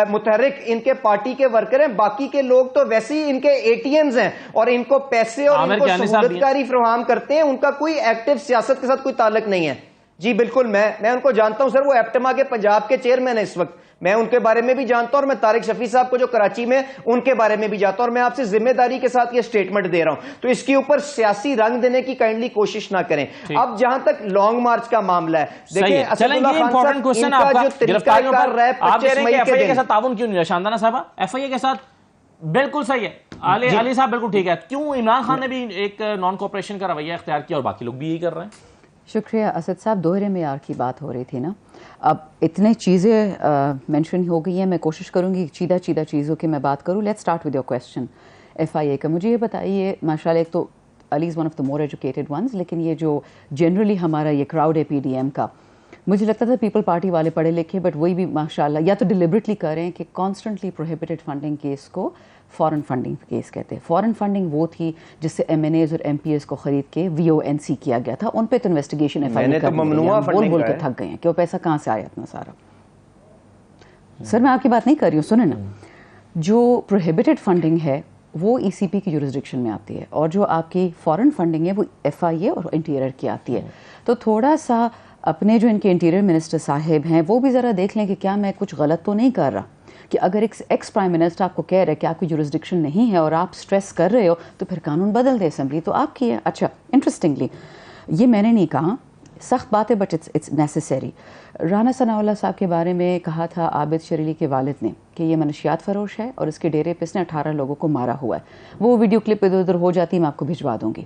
متحرک ان کے پارٹی کے ورکر ہیں, باقی کے لوگ تو ویسے ہی ان کے اے ٹی ایمز ہیں اور ان کو پیسے اور ان کو سہولت کاری فراہم کرتے ہیں, ان کا کوئی سیاست کے ساتھ کوئی تعلق نہیں ہے. جی بالکل, میں ان کو جانتا ہوں سر, وہ ایپٹما کے پنجاب کے چیئرمین ہیں اس وقت, میں ان کے بارے میں بھی جانتا ہوں, اور میں طارق شفیع صاحب کو جو کراچی میں ان کے بارے میں بھی جانتا ہوں, اور میں آپ سے ذمہ داری کے ساتھ یہ سٹیٹمنٹ دے رہا ہوں. تو اس کے اوپر سیاسی رنگ دینے کی کائنڈلی کوشش نہ کریں. اب جہاں تک لانگ مارچ کا معاملہ ہے, دیکھیں اسد اللہ خان صاحب ان کا جو طریقہ کار رہا ہے 25 مئی کے دن, کے ساتھ تعاون کیوں نہیں رہا شاندانہ صاحبہ؟ ایف آئی اے کے ساتھ بالکل صحیح ہے, علی صاحب بالکل ٹھیک ہے, کیوں عمران خان نے بھی ایک نان کوپریشن کا رویہ اختیار کیا اور باقی لوگ بھی یہی کر رہے ہیں؟ شکریہ اسد صاحب, دوہرے معیار کی بات ہو رہی تھی نا, اب اتنے چیزیں مینشن ہو گئی ہیں, میں کوشش کروں گی چیدہ چیزوں کی میں بات کروں. Let's start with your question F I A کا. مجھے یہ بتائیے, ماشاء اللہ ایک تو Ali is one of the more educated ones, لیکن یہ جو جنرلی ہمارا یہ کراؤڈ ہے پی ڈی ایم کا, مجھے لگتا تھا پیپل پارٹی والے پڑھے لکھے, بٹ وہی بھی ماشاء اللہ یا تو ڈیلیبریٹلی کر رہے ہیں کہ کانسٹنٹلی پروہیبٹڈ فنڈنگ کیس کو فارن فنڈنگ کیس کہتے ہیں. فارن فنڈنگ وہ تھی جس سے ایم این ایز اور ایم پی ایز کو خرید کے وی او این سی کیا گیا تھا, ان پہ تو انویسٹیگیشن ایف آئی اے بول کے تھک گئے ہیں کہ وہ پیسہ کہاں سے آیا اتنا سارا. سر میں آپ کی بات نہیں کر رہی ہوں, سنیں نا, جو پروہیبٹڈ فنڈنگ ہے وہ ای سی پی کی جورسڈکشن میں آتی ہے, اور جو آپ کی فارن فنڈنگ ہے وہ ایف آئی اے اور انٹیریئر کی آتی ہے. تو تھوڑا سا اپنے جو ان کے انٹیریئر منسٹر صاحب ہیں وہ بھی ذرا دیکھ لیں کہ کیا میں کچھ غلط تو نہیں کر رہا, کہ اگر ایکس پرائم منسٹر آپ کو کہہ رہے کہ آپ کی جورسڈکشن نہیں ہے اور آپ سٹریس کر رہے ہو تو پھر قانون بدل دے, اسمبلی تو آپ کی ہے. اچھا, انٹرسٹنگلی یہ میں نے نہیں کہا, سخت بات ہے بٹ اٹس نیسیسری. رانا ثناء اللہ صاحب کے بارے میں کہا تھا عابد شریلی کے والد نے کہ یہ منشیات فروش ہے اور اس کے ڈیرے پہ اس نے 18 لوگوں کو مارا ہوا ہے. وہ ویڈیو کلپ ادھر ادھر ہو جاتی, میں آپ کو بھجوا دوں گی.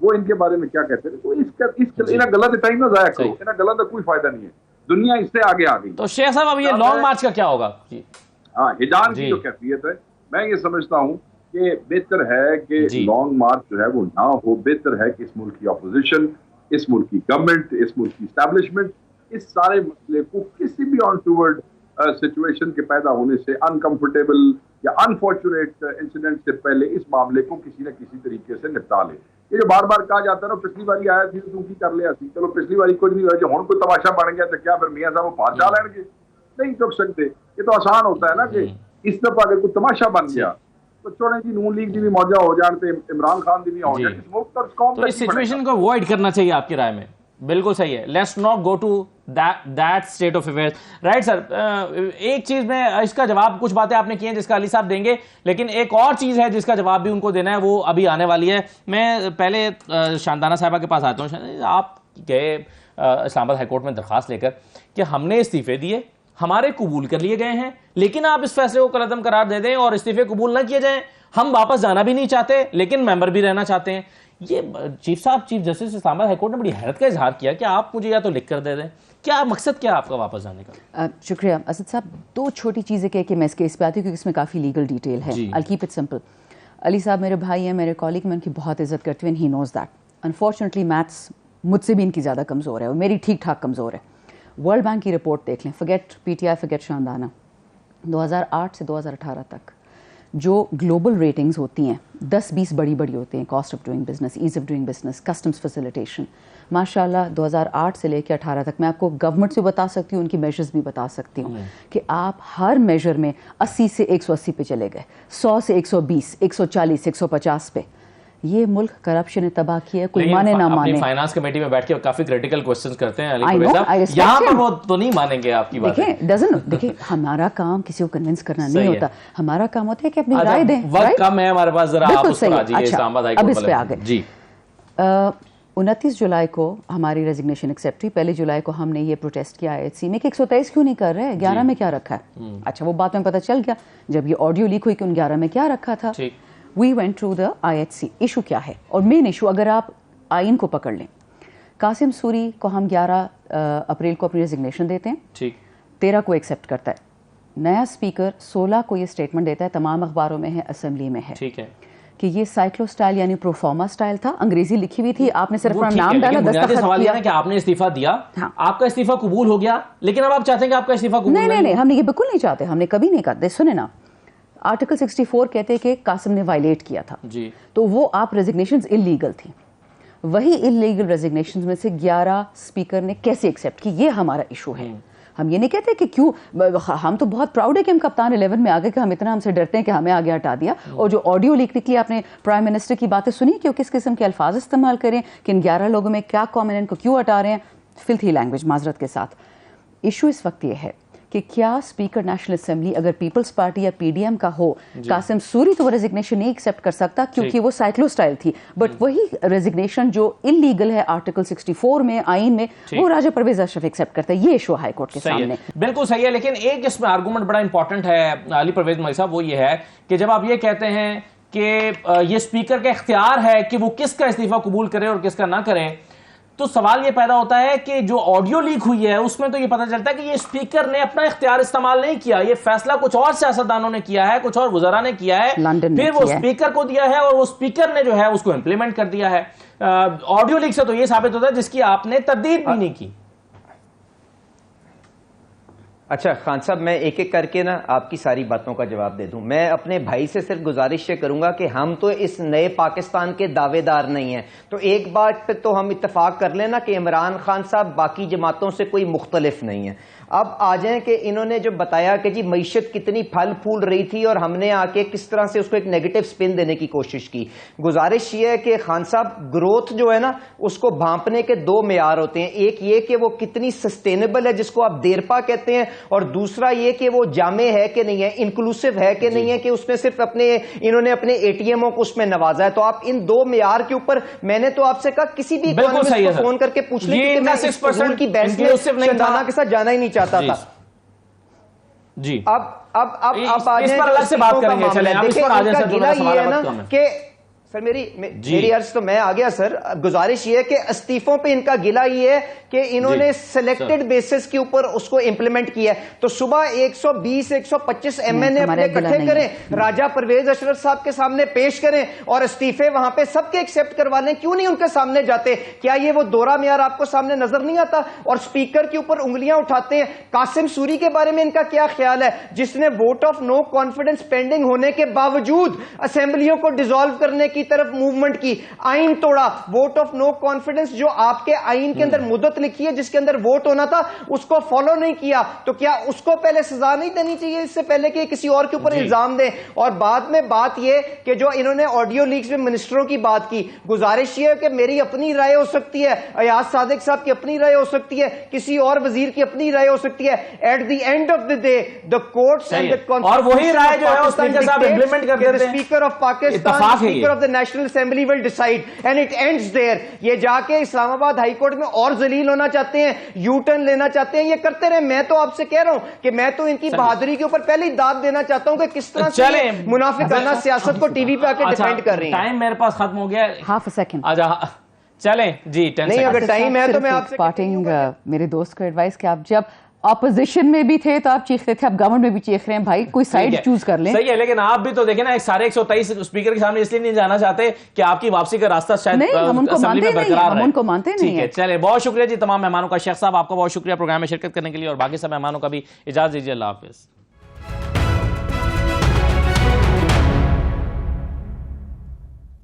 وہ ان کے بارے میں کیا کہتے ہیں. تو انہیں غلط ٹائم نہ ضائع کرو, انہیں غلط کا کوئی فائدہ نہیں ہے, دنیا اس سے آگے آ گئی. تو شیخ صاحب اب یہ لانگ مارچ کا کیا ہوگا؟ ہاں, ہجان کی جو کیفیت ہے, میں یہ سمجھتا ہوں کہ بہتر ہے کہ لانگ مارچ جو ہے وہ نہ ہو. بہتر ہے کہ اس ملک کی اپوزیشن, اس ملک کی گورنمنٹ, اس ملک کی اسٹیبلشمنٹ اس سارے مسئلے کو کسی بھی آن ٹورڈ سچویشن کے پیدا ہونے سے, انکمفرٹیبل یا انفارچونیٹ انسیڈنٹ سے پہلے اس معاملے کو کسی نہ کسی طریقے سے نپٹا لے. یہ جو بار بار کہا جاتا ہے نا, پچھلی باری آیا تھی تو کی کر لیا سی, چلو پچھلی باری کچھ نہیں ہوا, جو ہوں کوئی تماشا بن گیا تو کیا پھر میاں صاحب وہ پار چا لیں گے؟ نہیں چک سکتے. یہ تو آسان ہوتا ہے نا کہ اس دفعہ اگر کوئی تماشا بن گیا تو چھوڑیں جی نون لیگ دی بھی موجہ ہو جان تے عمران خان دی بھی ہو جان, اس ملک اور اس قوم تو اس سچویشن کو اوائڈ کرنا چاہیے آپ کی رائے میں. بالکل صحیح ہے. Let's not go to that state of affairs. Right sir, ایک چیز میں اس کا جواب, کچھ باتیں آپ نے کی ہیں جس کا علی صاحب دیں گے, لیکن ایک اور چیز ہے جس کا جواب بھی ان کو دینا ہے, وہ ابھی آنے والی ہے. میں پہلے شاندانہ صاحبہ کے پاس آتا ہوں. آپ گئے اسلام آباد ہائی کورٹ میں درخواست لے کر کہ ہم نے استعفے دیے, ہمارے قبول کر لیے گئے ہیں, لیکن آپ اس فیصلے کو کالعدم قرار دے دیں اور استعفے قبول نہ کیے جائیں. ہم واپس جانا بھی نہیں چاہتے لیکن ممبر بھی رہنا چاہتے ہیں. یہ چیف جسٹس اسلام آباد ہائی کورٹ نے بڑی حیرت کا اظہار کیا کہ آپ مجھے یا تو لکھ کر دے دیں, کیا مقصد کیا آپ کا واپس جانے کا؟ شکریہ اسد صاحب. دو چھوٹی چیزیں کہہ کے میں اس کیس پہ آتی ہوں کیونکہ اس میں کافی لیگل ڈیٹیل ہے. I'll keep it simple. علی صاحب میرے بھائی ہیں, میرے کالیگ, میں ان کی بہت عزت کرتی ہوں, and he knows that. Unfortunately maths مجھ سے بھی ان کی زیادہ کمزور ہے, اور میری ٹھیک ٹھاک کمزور ہے. ورلڈ بینک کی رپورٹ دیکھ لیں, fidget P T I, fidget Shandana, 2008 سے 2018 تک جو گلوبل ریٹنگز ہوتی ہیں 10-20 بڑی ہوتی ہیں, cost of doing business, as of doing business, customs facilitation, ماشاء اللہ 2008 سے لے کے 18 تک میں آپ کو گورنمنٹ سے بتا سکتی ہوں, ان کی میجرز بھی بتا سکتی ہوں کہ آپ ہر میجر میں 80 سے 180 پہ چلے گئے, 100 سے 120, 140, 150 پہ. یہ ملک کرپشن نے تباہ کیا ہے, کوئی مانے نہ مانے. فائنانس کمیٹی میں بیٹھ کے کافی کریٹیکل کوسچنز کرتے ہیں علی پرویز صاحب, یہاں پر وہ تو نہیں مانیں گے آپ کی بات. دیکھیں ہمارا کام کسی کو کنونس کرنا نہیں ہوتا, ہمارا کام ہوتا ہے کہ اپنی رائے دیں. وقت کم ہے ہمارے پاس, ذرا آپ اس پر آ جائیے. اسلام آباد ہائی کورٹ اب اس پہ آ گئے. جی 29 جولائی کو ہماری ریزگنیشن ایکسیپٹ ہوئی. 1 جولائی کو ہم نے یہ پروٹیسٹ کیا IHC میں کہ 123 کیوں نہیں کر رہے, 11 میں کیا رکھا ہے. اچھا وہ بات میں پتہ چل گیا جب یہ آڈیو لیک ہوئی کہ ان 11 میں کیا رکھا تھا. We went through the IHC. Issue کیا ہے, اور مین ایشو اگر آپ آئین کو پکڑ لیں, قاسم سوری کو ہم 11 اپریل کو اپنی ریزگنیشن دیتے ہیں, 13 کو ایکسیپٹ کرتا ہے. نیا اسپیکر 16 کو یہ اسٹیٹمنٹ دیتا ہے, تمام اخباروں میں ہے, اسمبلی میں ہے, کہ یہ سائیکلو سٹائل یعنی پروفارما سٹائل تھا, انگریزی لکھی ہوئی تھی, آپ نے صرف نام ڈالا, دستخط کیا کہ آپ نے استعفیٰ دیا, آپ کا استعفیٰ قبول ہو گیا, لیکن اب آپ چاہتے ہیں کہ آپ کا استعفیٰ قبول نہیں, ہم نے یہ بالکل نہیں چاہتے, ہم نے کبھی نہیں کہا. سنیں نا, آرٹیکل 64 کہتے کہ قاسم نے وائلیٹ کیا تھا, تو وہ آپ ریزگنیشنز انلیگل تھیں. وہی انلیگل ریزگنیشنز میں سے 11 اسپیکر نے کیسے ایکسیپٹ کی, یہ ہمارا ایشو ہے. ہم یہ نہیں کہتے کہ کیوں, ہم تو بہت پراؤڈ ہے کہ ہم کپتان 11 میں آگے, کہ ہم اتنا ہم سے ڈرتے ہیں کہ ہمیں آگے ہٹا دیا. اور جو آڈیو لیک نکلی, آپ نے پرائم منسٹر کی باتیں سنی کہ وہ کس قسم کے الفاظ استعمال کریں, کہ ان 11 لوگوں میں کیا کامن ہے, ان کو کیوں ہٹا رہے ہیں, فلتھی لینگویج معذرت کے ساتھ. ایشو اس وقت یہ ہے کہ کیا اسپیکر نیشنل اسمبلی اگر پیپلز پارٹی یا PDM کا ہو, قاسم سوری تو وہ ریزگنیشن نہیں ایکسیپٹ کر سکتا کیونکہ وہ سائیکلو سٹائل تھی, بٹ وہی ریزگنیشن جو انلیگل ہے آرٹیکل 64 میں آئین میں, وہ راجہ پرویز اشرف ایکسیپٹ کرتا ہے. یہ ایشو ہائی کورٹ کے سامنے. بالکل صحیح ہے, لیکن ایک اس میں آرگومنٹ بڑا امپورٹنٹ ہے علی پرویز ملک صاحب, وہ یہ ہے کہ جب آپ یہ کہتے ہیں کہ یہ اسپیکر کا اختیار ہے کہ وہ کس کا استعفیٰ قبول کرے اور کس کا نہ کرے, تو سوال یہ پیدا ہوتا ہے کہ جو آڈیو لیک ہوئی ہے اس میں تو یہ پتہ چلتا ہے کہ یہ اسپیکر نے اپنا اختیار استعمال نہیں کیا, یہ فیصلہ کچھ اور سیاستدانوں نے کیا ہے, کچھ اور وزراء نے کیا ہے, پھر وہ اسپیکر کو دیا ہے اور وہ اسپیکر نے جو ہے اس کو امپلیمنٹ کر دیا ہے. آڈیو لیک سے تو یہ ثابت ہوتا ہے جس کی آپ نے تردید بھی نہیں کی. اچھا خان صاحب, میں ایک ایک کر کے نا آپ کی ساری باتوں کا جواب دے دوں. میں اپنے بھائی سے صرف گزارش یہ کروں گا کہ ہم تو اس نئے پاکستان کے دعوے دار نہیں ہیں, تو ایک بات پہ تو ہم اتفاق کر لیں نا کہ عمران خان صاحب باقی جماعتوں سے کوئی مختلف نہیں ہے. اب آ جائیں کہ انہوں نے جو بتایا کہ جی معیشت کتنی پھل پھول رہی تھی اور ہم نے آ کے کس طرح سے اس کو ایک نیگیٹو سپن دینے کی کوشش کی. گزارش یہ ہے کہ خان صاحب گروتھ جو ہے نا اس کو بھانپنے کے 2 معیار ہوتے ہیں, ایک یہ کہ وہ کتنی سسٹینیبل ہے جس کو آپ دیرپا کہتے ہیں, اور دوسرا یہ کہ وہ جامع ہے کہ نہیں ہے, انکلوسیو ہے کہ نہیں ہے, کہ اس میں صرف انہوں نے اپنے ATMوں کو اس میں نوازا ہے. تو آپ ان 2 معیار کے اوپر, میں نے تو آپ سے کہا کسی بھی اکانومسٹ کو فون کر کے پوچھ لیں کہ میں اس فضول کی بحث میں شاندانہ کے ساتھ جانا ہی نہیں چاہتا تھا. جی اب آ جائیں اس پر الگ سے بات کریں گے. چلیں اب اس پر آ جائیں سر, یہ ہے نا کہ سر میری عرض تو میں آ گیا سر. گزارش یہ ہے کہ استعفوں پہ ان کا گلہ یہ ہے کہ انہوں نے سلیکٹڈ بیسس کے اوپر اس کو امپلیمنٹ کیا ہے. تو صبح 120-125 MN اپنے اکٹھے کریں, راجہ پرویز اشرف صاحب کے سامنے پیش کریں اور استعفے وہاں پہ سب کے ایکسپٹ کروا لیں. کیوں نہیں ان کے سامنے جاتے؟ کیا یہ وہ دورہ معیار آپ کو سامنے نظر نہیں آتا؟ اور اسپیکر کے اوپر انگلیاں اٹھاتے ہیں. قاسم سوری کے بارے میں ان کا کیا خیال ہے, جس نے vote of no confidence pending ہونے کے باوجود اسمبلیوں کو ڈیزالو کرنے کی طرف موومنٹ کی, آئین توڑا. ووٹ آف نو کانفیڈنس جو آپ کے آئین کے اندر مدت لکھی ہے جس کے اندر ووٹ ہونا تھا اس کو فالو نہیں کیا, تو کیا اس کو پہلے سزا نہیں دینی چاہیے اس سے پہلے کہ کسی اور کے اوپر الزام دیں؟ اور بعد میں بات یہ کہ جو انہوں نے آڈیو لیکس میں منسٹروں کی بات کی, گزارش یہ ہے کہ میری اپنی رائے ہو سکتی ہے, ایاز صادق صاحب کی اپنی رائے ہو سکتی ہے, کسی اور وزیر کی اپنی رائے ہو سکتی ہے. At the end of the day the courts and the اور وہی رائے جو ہے اسپیکر صاحب امپلیمنٹ کر دیتے ہیں. Speaker of Pakistan, speaker of the National Assembly will decide and it ends there. یہ جا کے اسلام آباد ہائی کورٹ میں اور ذلیل ہونا چاہتے ہیں, یو ٹرن لینا چاہتے ہیں, یہ کرتے رہے. میں تو آپ سے کہہ رہا ہوں کہ میں تو ان کی بہادری کے اوپر پہلے ہی داد دینا چاہتا ہوں کہ کس طرح سے منافقانہ سیاست کو ٹی وی پہ آ کے ڈیفینڈ کر رہی ہیں. ٹائم میرے پاس ختم ہو گیا ہے, ہاف اے سیکنڈ. چلیں جی 10 نہیں, اگر ٹائم ہے تو میں آپ سے پارٹنگ میرے دوست کو ایڈوائز کہ آپ جب اپوزیشن میں بھی تھے تو آپ چیختے تھے, اب گورنمنٹ میں بھی چیخ رہے ہیں, بھائی کوئی سائیڈ چوز کر لیں. صحیح ہے, لیکن آپ بھی تو دیکھیں نا, سارے 123 اسپیکر کے سامنے اس لیے نہیں جانا چاہتے کہ آپ کی واپسی کا راستہ شاید اسمبلی میں برقرار رہے. ہم ان کو مانتے نہیں. ٹھیک ہے, چلے, بہت شکریہ جی تمام مہمانوں کا. شیخ صاحب آپ کا بہت شکریہ پروگرام میں شرکت کرنے کے لیے, اور باقی سب مہمانوں کا بھی. اجازت دیجیے, اللہ حافظ.